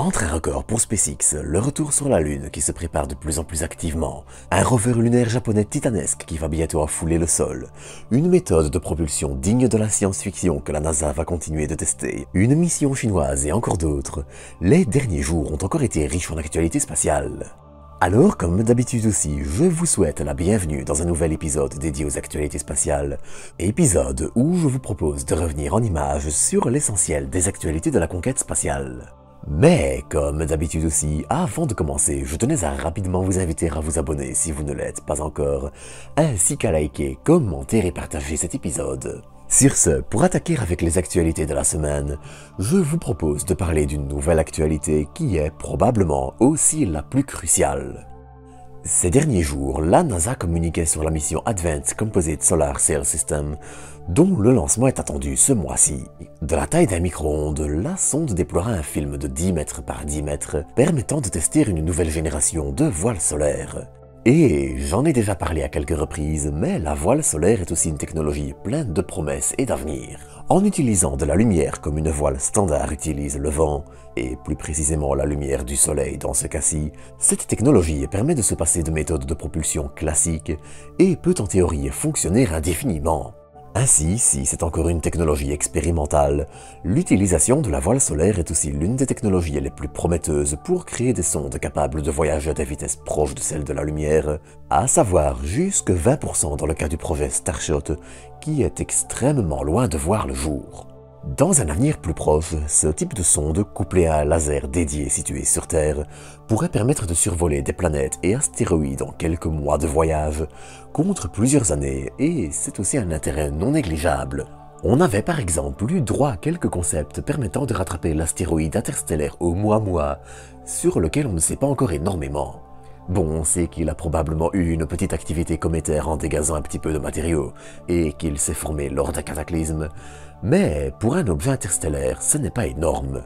Entre un record pour SpaceX, le retour sur la Lune qui se prépare de plus en plus activement, un rover lunaire japonais titanesque qui va bientôt affouler le sol, une méthode de propulsion digne de la science-fiction que la NASA va continuer de tester, une mission chinoise et encore d'autres, les derniers jours ont encore été riches en actualité spatiale. Alors, comme d'habitude aussi, je vous souhaite la bienvenue dans un nouvel épisode dédié aux actualités spatiales, épisode où je vous propose de revenir en images sur l'essentiel des actualités de la conquête spatiale. Mais, comme d'habitude aussi, avant de commencer, je tenais à rapidement vous inviter à vous abonner si vous ne l'êtes pas encore, ainsi qu'à liker, commenter et partager cet épisode. Sur ce, pour attaquer avec les actualités de la semaine, je vous propose de parler d'une nouvelle actualité qui est probablement aussi la plus cruciale. Ces derniers jours, la NASA communiquait sur la mission Advanced Composite Solar Sail System, dont le lancement est attendu ce mois-ci. De la taille d'un micro-ondes, la sonde déploiera un film de 10 mètres par 10 mètres, permettant de tester une nouvelle génération de voiles solaires. Et j'en ai déjà parlé à quelques reprises, mais la voile solaire est aussi une technologie pleine de promesses et d'avenir. En utilisant de la lumière comme une voile standard utilise le vent, et plus précisément la lumière du soleil dans ce cas-ci, cette technologie permet de se passer de méthodes de propulsion classiques et peut en théorie fonctionner indéfiniment. Ainsi, si c'est encore une technologie expérimentale, l'utilisation de la voile solaire est aussi l'une des technologies les plus prometteuses pour créer des sondes capables de voyager à des vitesses proches de celles de la lumière, à savoir jusque 20% dans le cas du projet Starshot, qui est extrêmement loin de voir le jour. Dans un avenir plus proche, ce type de sonde, couplé à un laser dédié situé sur Terre, pourrait permettre de survoler des planètes et astéroïdes en quelques mois de voyage, contre plusieurs années, et c'est aussi un intérêt non négligeable. On avait par exemple eu droit à quelques concepts permettant de rattraper l'astéroïde interstellaire Oumuamua, sur lequel on ne sait pas encore énormément. Bon, on sait qu'il a probablement eu une petite activité cométaire en dégazant un petit peu de matériaux, et qu'il s'est formé lors d'un cataclysme, mais pour un objet interstellaire, ce n'est pas énorme.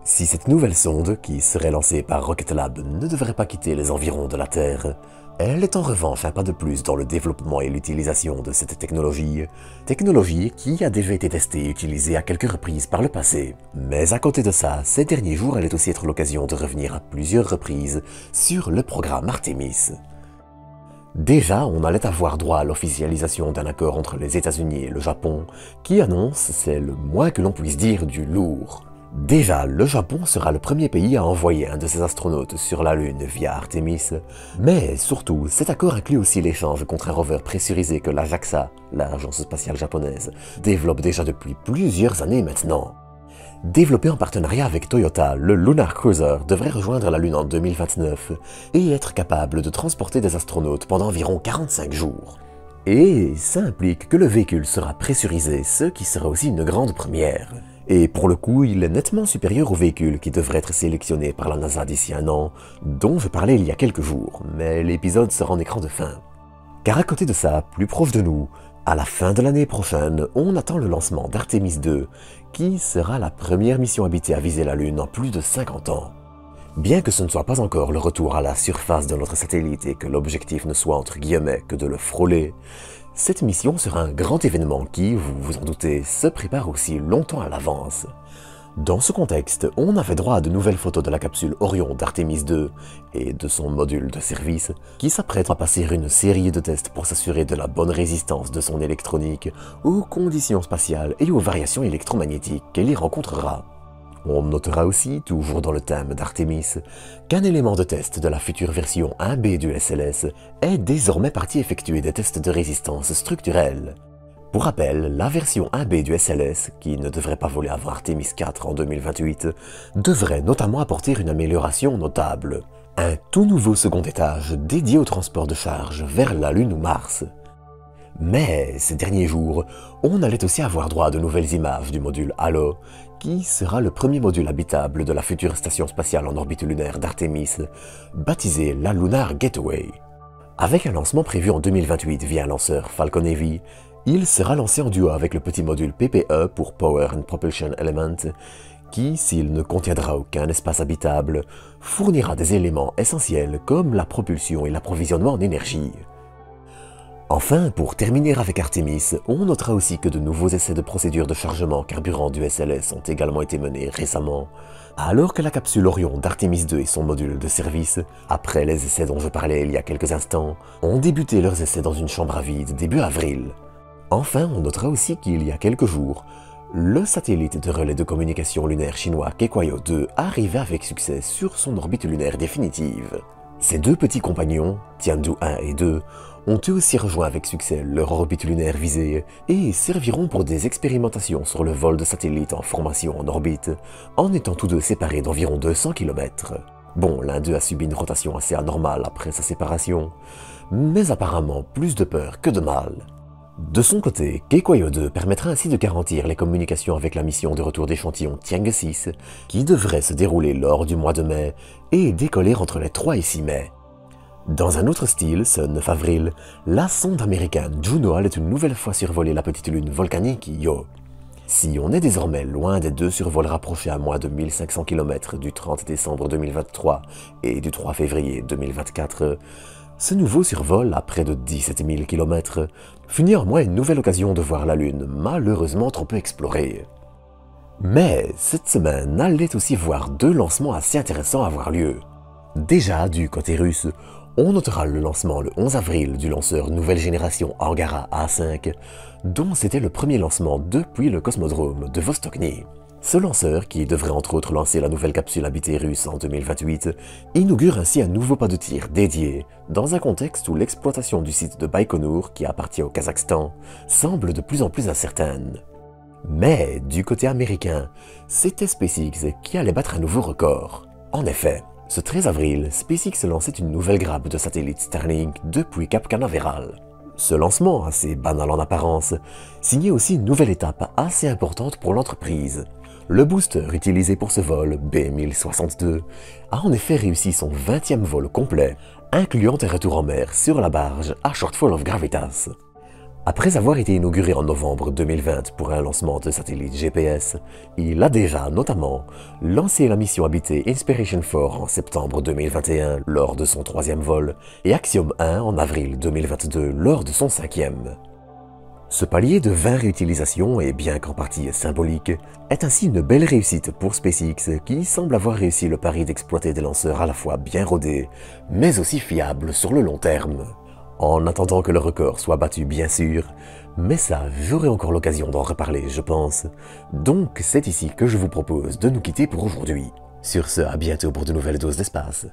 Si cette nouvelle sonde, qui serait lancée par Rocket Lab, ne devrait pas quitter les environs de la Terre, elle est en revanche un pas de plus dans le développement et l'utilisation de cette technologie qui a déjà été testée et utilisée à quelques reprises par le passé. Mais à côté de ça, ces derniers jours allait aussi être l'occasion de revenir à plusieurs reprises sur le programme Artemis. Déjà, on allait avoir droit à l'officialisation d'un accord entre les États-Unis et le Japon, qui annonce, c'est le moins que l'on puisse dire, du lourd. Déjà, le Japon sera le premier pays à envoyer un de ses astronautes sur la Lune via Artemis, mais surtout, cet accord inclut aussi l'échange contre un rover pressurisé que la JAXA, l'agence spatiale japonaise, développe déjà depuis plusieurs années maintenant. Développé en partenariat avec Toyota, le Lunar Cruiser devrait rejoindre la Lune en 2029 et être capable de transporter des astronautes pendant environ 45 jours. Et ça implique que le véhicule sera pressurisé, ce qui sera aussi une grande première. Et pour le coup, il est nettement supérieur au véhicule qui devrait être sélectionné par la NASA d'ici un an, dont je parlais il y a quelques jours, mais l'épisode sera en écran de fin. Car à côté de ça, plus proche de nous, à la fin de l'année prochaine, on attend le lancement d'Artemis 2, qui sera la première mission habitée à viser la Lune en plus de 50 ans. Bien que ce ne soit pas encore le retour à la surface de notre satellite et que l'objectif ne soit entre guillemets que de le frôler, cette mission sera un grand événement qui, vous vous en doutez, se prépare aussi longtemps à l'avance. Dans ce contexte, on avait droit à de nouvelles photos de la capsule Orion d'Artemis 2 et de son module de service qui s'apprête à passer une série de tests pour s'assurer de la bonne résistance de son électronique aux conditions spatiales et aux variations électromagnétiques qu'elle y rencontrera. On notera aussi, toujours dans le thème d'Artemis, qu'un élément de test de la future version 1B du SLS est désormais partie effectuer des tests de résistance structurelle. Pour rappel, la version 1B du SLS, qui ne devrait pas voler avant Artemis 4 en 2028, devrait notamment apporter une amélioration notable. Un tout nouveau second étage dédié au transport de charge vers la Lune ou Mars. Mais ces derniers jours, on allait aussi avoir droit à de nouvelles images du module Halo, qui sera le premier module habitable de la future station spatiale en orbite lunaire d'Artemis, baptisée la Lunar Gateway. Avec un lancement prévu en 2028 via un lanceur Falcon Heavy, il sera lancé en duo avec le petit module PPE pour Power and Propulsion Element, qui, s'il ne contiendra aucun espace habitable, fournira des éléments essentiels comme la propulsion et l'approvisionnement en énergie. Enfin, pour terminer avec Artemis, on notera aussi que de nouveaux essais de procédure de chargement carburant du SLS ont également été menés récemment, alors que la capsule Orion d'Artemis 2 et son module de service, après les essais dont je parlais il y a quelques instants, ont débuté leurs essais dans une chambre à vide début avril. Enfin, on notera aussi qu'il y a quelques jours, le satellite de relais de communication lunaire chinois Kequayo 2 arrivait avec succès sur son orbite lunaire définitive. Ces deux petits compagnons, Tiandu 1 et 2, ont eux aussi rejoint avec succès leur orbite lunaire visée et serviront pour des expérimentations sur le vol de satellites en formation en orbite, en étant tous deux séparés d'environ 200 km. Bon, l'un d'eux a subi une rotation assez anormale après sa séparation, mais apparemment plus de peur que de mal. De son côté, Kequayo 2 permettra ainsi de garantir les communications avec la mission de retour d'échantillon Tianghe 6, qui devrait se dérouler lors du mois de mai et décoller entre les 3 et 6 mai. Dans un autre style, ce 9 avril, la sonde américaine Juno allait une nouvelle fois survoler la petite lune volcanique Io. Si on est désormais loin des deux survols rapprochés à moins de 1500 km du 30 décembre 2023 et du 3 février 2024, ce nouveau survol, à près de 17 000 km, fut néanmoins une nouvelle occasion de voir la Lune, malheureusement trop peu explorée. Mais cette semaine allait aussi voir deux lancements assez intéressants avoir lieu. Déjà, du côté russe, on notera le lancement le 11 avril du lanceur nouvelle génération Angara A5, dont c'était le premier lancement depuis le cosmodrome de Vostokny. Ce lanceur, qui devrait entre autres lancer la nouvelle capsule habitée russe en 2028, inaugure ainsi un nouveau pas de tir dédié, dans un contexte où l'exploitation du site de Baïkonour, qui appartient au Kazakhstan, semble de plus en plus incertaine. Mais, du côté américain, c'était SpaceX qui allait battre un nouveau record. En effet, ce 13 avril, SpaceX lançait une nouvelle grappe de satellites Starlink depuis Cap Canaveral. Ce lancement, assez banal en apparence, signait aussi une nouvelle étape assez importante pour l'entreprise. Le booster utilisé pour ce vol, B1062, a en effet réussi son 20e vol complet, incluant un retour en mer sur la barge à Shortfall of Gravitas. Après avoir été inauguré en novembre 2020 pour un lancement de satellite GPS, il a déjà, notamment, lancé la mission habitée Inspiration 4 en septembre 2021 lors de son 3e vol et Axiom 1 en avril 2022 lors de son 5e. Ce palier de 20 réutilisations, et bien qu'en partie symbolique, est ainsi une belle réussite pour SpaceX qui semble avoir réussi le pari d'exploiter des lanceurs à la fois bien rodés, mais aussi fiables sur le long terme. En attendant que le record soit battu bien sûr, mais ça j'aurai encore l'occasion d'en reparler je pense, donc c'est ici que je vous propose de nous quitter pour aujourd'hui. Sur ce, à bientôt pour de nouvelles doses d'espace.